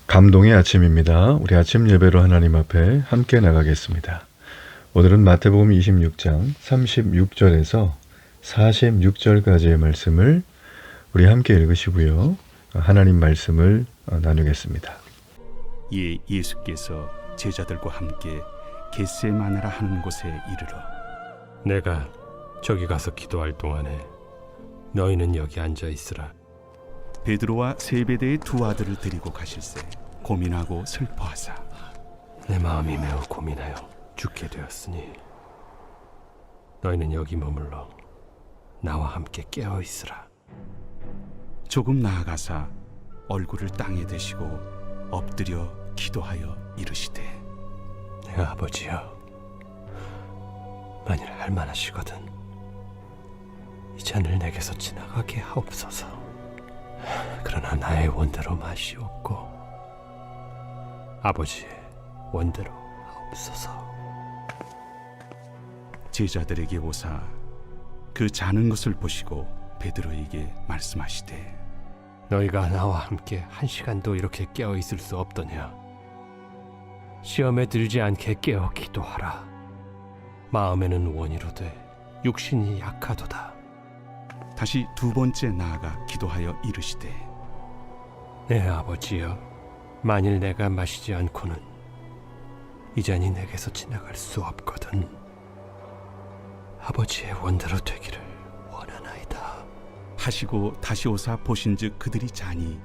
감동의 아침입니다. 우리 아침 예배로 하나님 앞에 함께 나가겠습니다. 오늘은 마태복음 26장 36절에서 46절까지의 말씀을 우리 함께 읽으시고요. 하나님 말씀을 나누겠습니다. 이에 예수께서 제자들과 함께 겟세마네라 하는 곳에 이르러 내가 저기 가서 기도할 동안에 너희는 여기 앉아 있으라. 베드로와 세베대의 두 아들을 데리고 가실새 고민하고 슬퍼하사 내 마음이 매우 고민하여 죽게 되었으니 너희는 여기 머물러 나와 함께 깨어 있으라. 조금 나아가사 얼굴을 땅에 대시고 엎드려 기도하여 이르시되 내 아버지여, 만일 할만하시거든 이 잔을 내게서 지나가게 하옵소서. 그러나 나의 원대로 마시옵고 아버지의 원대로 하옵소서. 제자들에게 오사 그 자는 것을 보시고 베드로에게 말씀하시되 너희가 나와 함께 한 시간도 이렇게 깨어 있을 수 없더냐. 시험에 들지 않게 깨어 기도하라. 마음에는 원이로되 육신이 약하도다. 다시 두 번째 나아가 기도하여 이르시되 내 아버지여, 만일 내가 마시지 않고는 이 잔이 내게서 지나갈 수 없거든 아버지의 원대로 되기를 원하나이다 하시고 다시 오사 보신즉 그들이 자니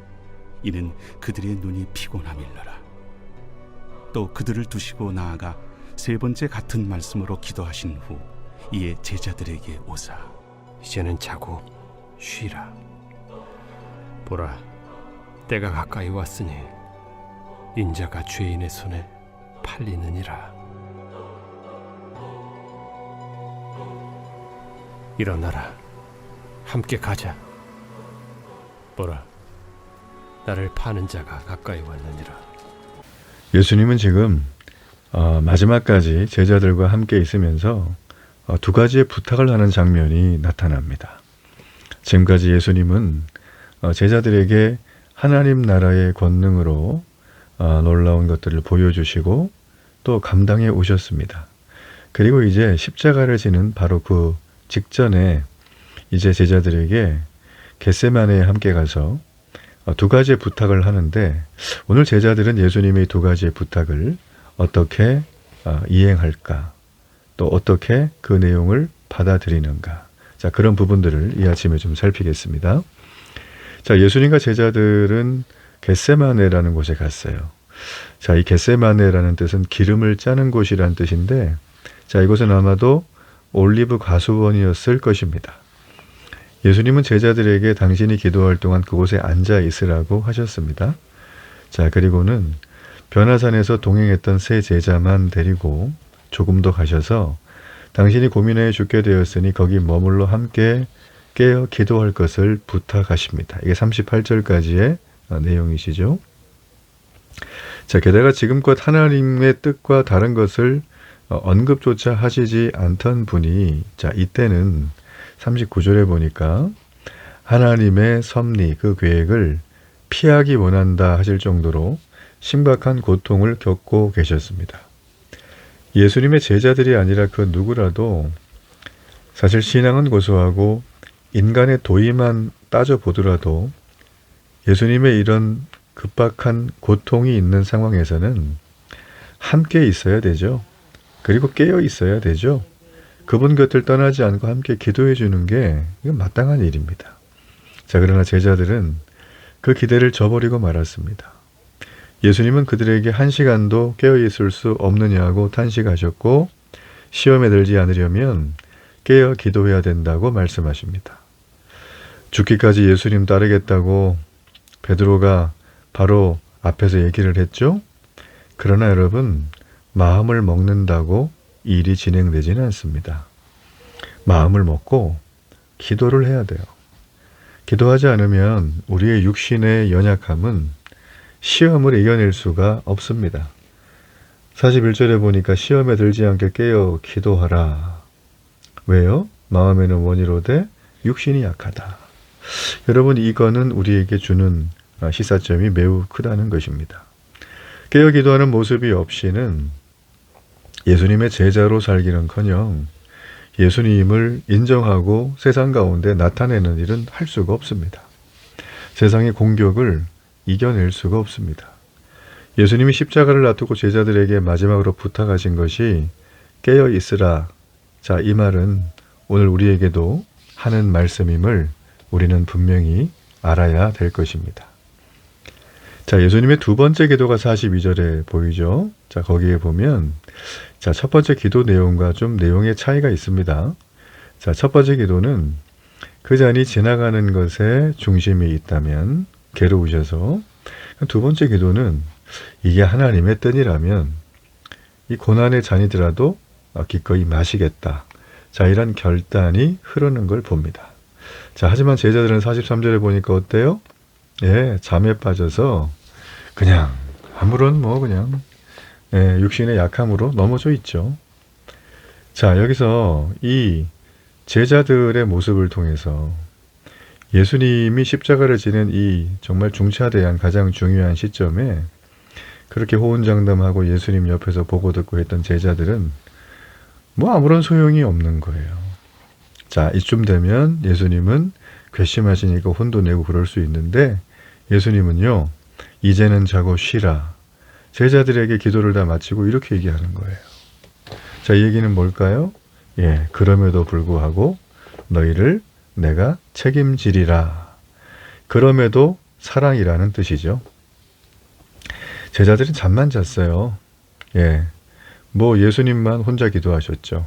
이는 그들의 눈이 피곤함일러라. 또 그들을 두시고 나아가 세 번째 같은 말씀으로 기도하신 후 이에 제자들에게 오사 이제는 자고 쉬라. 보라, 때가 가까이 왔으니 인자가 죄인의 손에 팔리느니라. 일어나라, 함께 가자. 보라, 나를 파는 자가 가까이 왔느니라. 예수님은 지금 마지막까지 제자들과 함께 있으면서 두 가지의 부탁을 하는 장면이 나타납니다. 지금까지 예수님은 제자들에게 하나님 나라의 권능으로 놀라운 것들을 보여주시고 또 감당해 오셨습니다. 그리고 이제 십자가를 지는 바로 그 직전에 이제 제자들에게 겟세마네에 함께 가서 두 가지의 부탁을 하는데, 오늘 제자들은 예수님의 두 가지의 부탁을 어떻게 이행할까, 또 어떻게 그 내용을 받아들이는가. 자, 그런 부분들을 이 아침에 좀 살피겠습니다. 자, 예수님과 제자들은 겟세마네라는 곳에 갔어요. 자, 이 겟세마네라는 뜻은 기름을 짜는 곳이라는 뜻인데, 자, 이곳은 아마도 올리브 과수원이었을 것입니다. 예수님은 제자들에게 당신이 기도할 동안 그곳에 앉아 있으라고 하셨습니다. 자, 그리고는 변화산에서 동행했던 세 제자만 데리고 조금 더 가셔서 당신이 고민해 죽게 되었으니 거기 머물러 함께 깨어 기도할 것을 부탁하십니다. 이게 38절까지의 내용이시죠. 자, 게다가 지금껏 하나님의 뜻과 다른 것을 언급조차 하시지 않던 분이, 자, 이때는 39절에 보니까 하나님의 섭리, 그 계획을 피하기 원한다 하실 정도로 심각한 고통을 겪고 계셨습니다. 예수님의 제자들이 아니라 그 누구라도 사실 신앙은 고소하고 인간의 도의만 따져보더라도 예수님의 이런 급박한 고통이 있는 상황에서는 함께 있어야 되죠. 그리고 깨어 있어야 되죠. 그분 곁을 떠나지 않고 함께 기도해 주는 게 이건 마땅한 일입니다. 자, 그러나 제자들은 그 기대를 저버리고 말았습니다. 예수님은 그들에게 한 시간도 깨어 있을 수 없느냐고 탄식하셨고, 시험에 들지 않으려면 깨어 기도해야 된다고 말씀하십니다. 죽기까지 예수님 따르겠다고 베드로가 바로 앞에서 얘기를 했죠. 그러나 여러분, 마음을 먹는다고 일이 진행되지는 않습니다. 마음을 먹고 기도를 해야 돼요. 기도하지 않으면 우리의 육신의 연약함은 시험을 이겨낼 수가 없습니다. 41절에 보니까 시험에 들지 않게 깨어 기도하라. 왜요? 마음에는 원이로되 육신이 약하다. 여러분, 이거는 우리에게 주는 시사점이 매우 크다는 것입니다. 깨어 기도하는 모습이 없이는 예수님의 제자로 살기는커녕 예수님을 인정하고 세상 가운데 나타내는 일은 할 수가 없습니다. 세상의 공격을 이겨낼 수가 없습니다. 예수님이 십자가를 놔두고 제자들에게 마지막으로 부탁하신 것이 깨어 있으라. 자, 이 말은 오늘 우리에게도 하는 말씀임을 우리는 분명히 알아야 될 것입니다. 자, 예수님의 두 번째 기도가 42절에 보이죠? 자, 거기에 보면 자, 첫 번째 기도 내용과 좀 내용의 차이가 있습니다. 자, 첫 번째 기도는 그 잔이 지나가는 것에 중심이 있다면 괴로우셔서, 두 번째 기도는 이게 하나님의 뜻이라면 이 고난의 잔이더라도 기꺼이 마시겠다. 자, 이런 결단이 흐르는 걸 봅니다. 자, 하지만 제자들은 43절에 보니까 어때요? 예, 잠에 빠져서 그냥 아무런 그냥 육신의 약함으로 넘어져 있죠. 자, 여기서 이 제자들의 모습을 통해서 예수님이 십자가를 지는 이 정말 중차대한 가장 중요한 시점에 그렇게 호언장담하고 예수님 옆에서 보고 듣고 했던 제자들은 아무런 소용이 없는 거예요. 자, 이쯤 되면 예수님은 괘씸하시니까 혼도 내고 그럴 수 있는데 예수님은요, 이제는 자고 쉬라. 제자들에게 기도를 다 마치고 이렇게 얘기하는 거예요. 자, 이 얘기는 뭘까요? 예, 그럼에도 불구하고 너희를 내가 책임지리라. 그럼에도 사랑이라는 뜻이죠. 제자들은 잠만 잤어요. 예, 예수님만 혼자 기도하셨죠.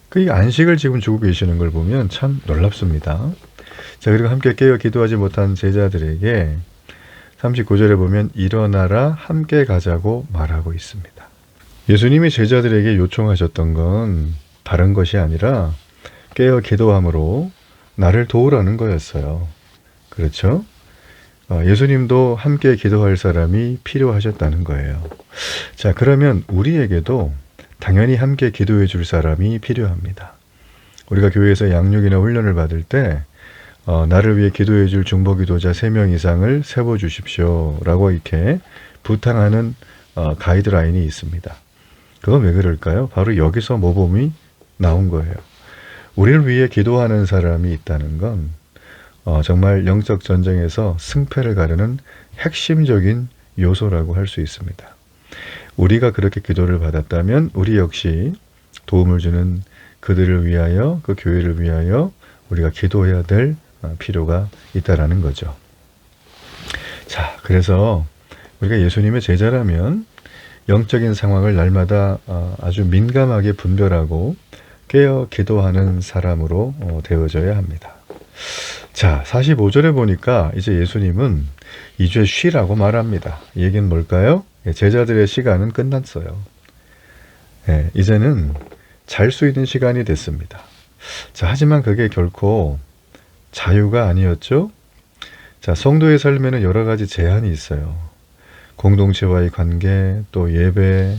그 안식을 지금 주고 계시는 걸 보면 참 놀랍습니다. 자, 그리고 함께 깨어 기도하지 못한 제자들에게 39절에 보면 일어나라 함께 가자고 말하고 있습니다. 예수님이 제자들에게 요청하셨던 건 다른 것이 아니라 깨어 기도함으로 나를 도우라는 거였어요. 그렇죠? 예수님도 함께 기도할 사람이 필요하셨다는 거예요. 자, 그러면 우리에게도 당연히 함께 기도해 줄 사람이 필요합니다. 우리가 교회에서 양육이나 훈련을 받을 때 나를 위해 기도해 줄 중보기도자 3명 이상을 세워 주십시오 라고 이렇게 부탁하는 가이드라인이 있습니다. 그건 왜 그럴까요? 바로 여기서 모범이 나온 거예요. 우리를 위해 기도하는 사람이 있다는 건 정말 영적 전쟁에서 승패를 가르는 핵심적인 요소라고 할 수 있습니다. 우리가 그렇게 기도를 받았다면 우리 역시 도움을 주는 그들을 위하여, 그 교회를 위하여 우리가 기도해야 될 필요가 있다라는 거죠. 자, 그래서 우리가 예수님의 제자라면 영적인 상황을 날마다 아주 민감하게 분별하고 깨어 기도하는 사람으로 되어져야 합니다. 자, 45절에 보니까 이제 예수님은 이제 쉬라고 말합니다. 이 얘기는 뭘까요? 제자들의 시간은 끝났어요. 이제는 잘 수 있는 시간이 됐습니다. 자, 하지만 그게 결코 자유가 아니었죠. 자, 성도의 삶에는 여러 가지 제한이 있어요. 공동체와의 관계, 또 예배,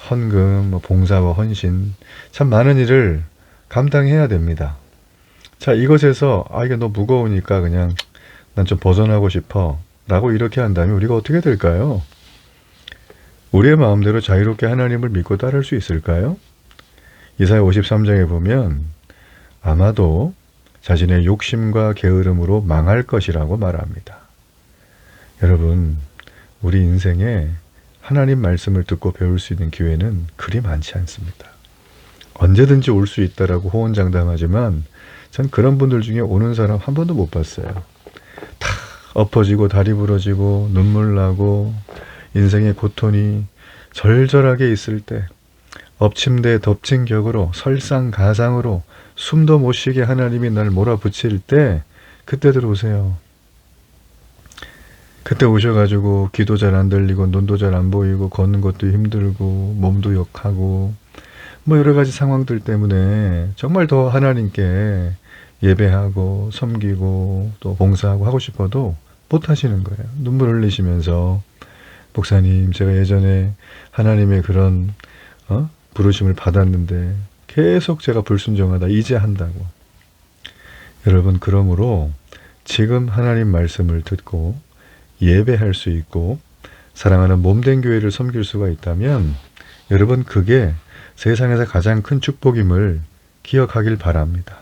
헌금, 봉사와 헌신, 참 많은 일을 감당해야 됩니다. 자, 이것에서 이게 너무 무거우니까 그냥 난 좀 벗어나고 싶어 라고 이렇게 한다면 우리가 어떻게 될까요? 우리의 마음대로 자유롭게 하나님을 믿고 따를 수 있을까요? 이사야 53장에 보면 아마도 자신의 욕심과 게으름으로 망할 것이라고 말합니다. 여러분, 우리 인생에 하나님 말씀을 듣고 배울 수 있는 기회는 그리 많지 않습니다. 언제든지 올 수 있다라고 호언장담하지만 전 그런 분들 중에 오는 사람 한 번도 못 봤어요. 다 엎어지고 다리 부러지고 눈물 나고 인생의 고통이 절절하게 있을 때 엎침대 덮친 격으로 설상가상으로 숨도 못 쉬게 하나님이 날 몰아붙일 때 그때 들어오세요. 그때 오셔가지고 귀도 잘 안 들리고 눈도 잘 안 보이고 걷는 것도 힘들고 몸도 역하고 여러 가지 상황들 때문에 정말 더 하나님께 예배하고 섬기고 또 봉사하고 하고 싶어도 못 하시는 거예요. 눈물 흘리시면서 목사님, 제가 예전에 하나님의 그런 부르심을 받았는데 계속 제가 불순종하다 이제 한다고. 여러분, 그러므로 지금 하나님 말씀을 듣고 예배할 수 있고 사랑하는 몸된 교회를 섬길 수가 있다면 여러분 그게 세상에서 가장 큰 축복임을 기억하길 바랍니다.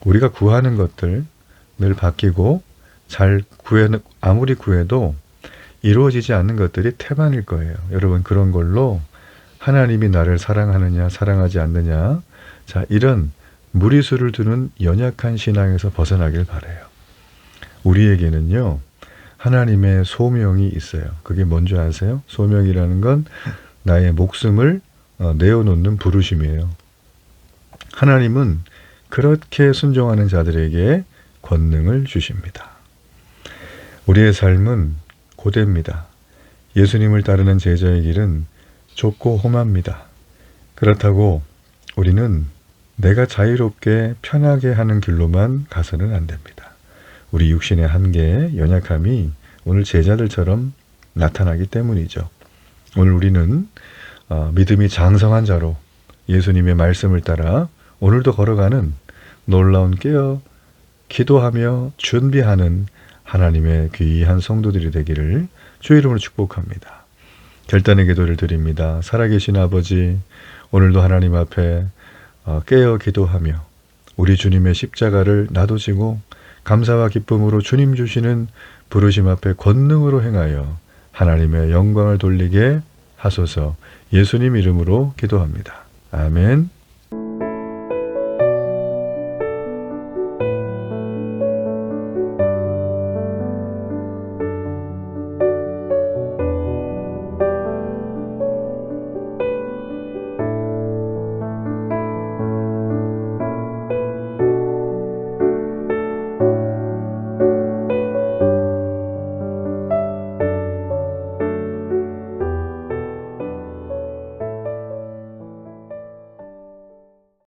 우리가 구하는 것들 늘 바뀌고 아무리 구해도 이루어지지 않는 것들이 태반일 거예요. 여러분 그런 걸로 하나님이 나를 사랑하느냐 사랑하지 않느냐 자 이런 무리수를 두는 연약한 신앙에서 벗어나길 바라요. 우리에게는요 하나님의 소명이 있어요. 그게 뭔지 아세요? 소명이라는 건 나의 목숨을 내어놓는 부르심이에요. 하나님은 그렇게 순종하는 자들에게 권능을 주십니다. 우리의 삶은 고대입니다. 예수님을 따르는 제자의 길은 좁고 험합니다. 그렇다고 우리는 내가 자유롭게 편하게 하는 길로만 가서는 안 됩니다. 우리 육신의 한계, 연약함이 오늘 제자들처럼 나타나기 때문이죠. 오늘 우리는 믿음이 장성한 자로 예수님의 말씀을 따라 오늘도 걸어가는 놀라운 깨어 기도하며 준비하는 하나님의 귀한 성도들이 되기를 주의 이름으로 축복합니다. 결단의 기도를 드립니다. 살아계신 아버지, 오늘도 하나님 앞에 깨어 기도하며 우리 주님의 십자가를 나도지고 감사와 기쁨으로 주님 주시는 부르심 앞에 권능으로 행하여 하나님의 영광을 돌리게 하소서. 예수님 이름으로 기도합니다. 아멘.